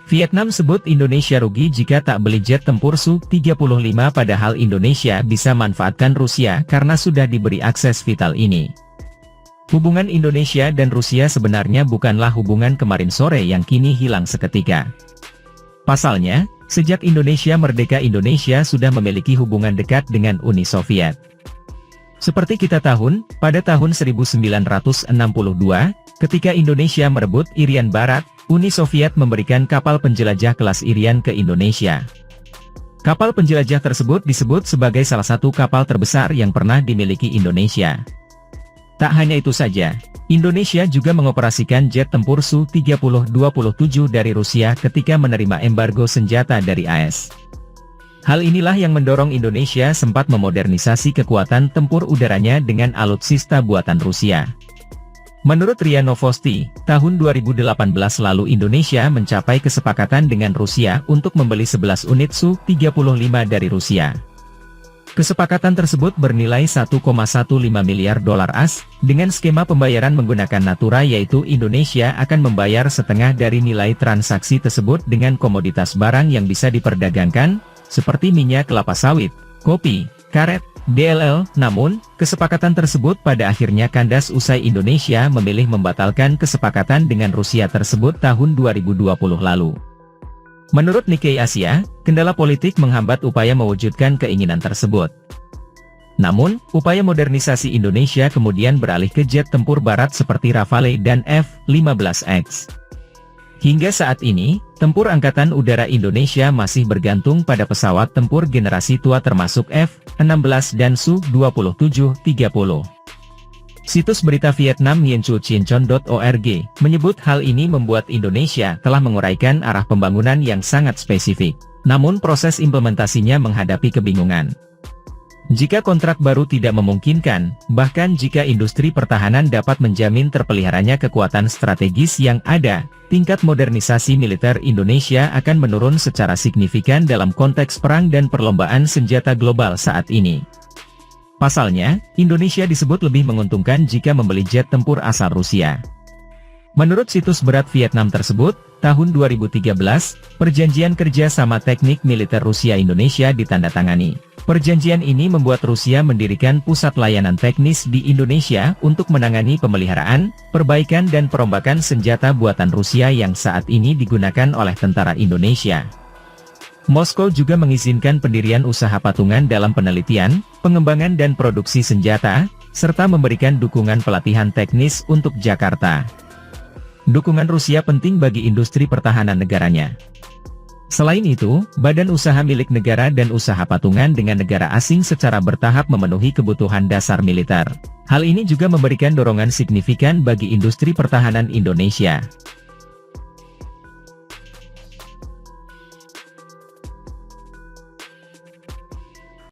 Vietnam sebut Indonesia rugi jika tak beli jet tempur Su-35 padahal Indonesia bisa manfaatkan Rusia karena sudah diberi akses vital ini. Hubungan Indonesia dan Rusia sebenarnya bukanlah hubungan kemarin sore yang kini hilang seketika. Pasalnya, sejak Indonesia merdeka Indonesia sudah memiliki hubungan dekat dengan Uni Soviet. Seperti kita tahu, pada tahun 1962, ketika Indonesia merebut Irian Barat, Uni Soviet memberikan kapal penjelajah kelas Irian ke Indonesia. Kapal penjelajah tersebut disebut sebagai salah satu kapal terbesar yang pernah dimiliki Indonesia. Tak hanya itu saja, Indonesia juga mengoperasikan jet tempur Su-30-27 dari Rusia ketika menerima embargo senjata dari AS. Hal inilah yang mendorong Indonesia sempat memodernisasi kekuatan tempur udaranya dengan alutsista buatan Rusia. Menurut RIA Novosti, tahun 2018 lalu Indonesia mencapai kesepakatan dengan Rusia untuk membeli 11 unit Su-35 dari Rusia. Kesepakatan tersebut bernilai 1,15 miliar dolar AS, dengan skema pembayaran menggunakan natura yaitu Indonesia akan membayar setengah dari nilai transaksi tersebut dengan komoditas barang yang bisa diperdagangkan, seperti minyak kelapa sawit, kopi, karet, DLL, namun, kesepakatan tersebut pada akhirnya kandas usai Indonesia memilih membatalkan kesepakatan dengan Rusia tersebut tahun 2020 lalu. Menurut Nikkei Asia, kendala politik menghambat upaya mewujudkan keinginan tersebut. Namun, upaya modernisasi Indonesia kemudian beralih ke jet tempur barat seperti Rafale dan F-15X. Hingga saat ini, tempur Angkatan Udara Indonesia masih bergantung pada pesawat tempur generasi tua termasuk F-16 dan Su-27-30. Situs berita Vietnam HienChuChienCon.org menyebut hal ini membuat Indonesia telah menguraikan arah pembangunan yang sangat spesifik. Namun proses implementasinya menghadapi kebingungan. Jika kontrak baru tidak memungkinkan, bahkan jika industri pertahanan dapat menjamin terpeliharanya kekuatan strategis yang ada, tingkat modernisasi militer Indonesia akan menurun secara signifikan dalam konteks perang dan perlombaan senjata global saat ini. Pasalnya, Indonesia disebut lebih menguntungkan jika membeli jet tempur asal Rusia. Menurut situs berat Vietnam tersebut, tahun 2013, perjanjian kerja sama teknik militer Rusia-Indonesia ditandatangani. Perjanjian ini membuat Rusia mendirikan pusat layanan teknis di Indonesia untuk menangani pemeliharaan, perbaikan dan perombakan senjata buatan Rusia yang saat ini digunakan oleh tentara Indonesia. Moskow juga mengizinkan pendirian usaha patungan dalam penelitian, pengembangan dan produksi senjata, serta memberikan dukungan pelatihan teknis untuk Jakarta. Dukungan Rusia penting bagi industri pertahanan negaranya. Selain itu, badan usaha milik negara dan usaha patungan dengan negara asing secara bertahap memenuhi kebutuhan dasar militer. Hal ini juga memberikan dorongan signifikan bagi industri pertahanan Indonesia.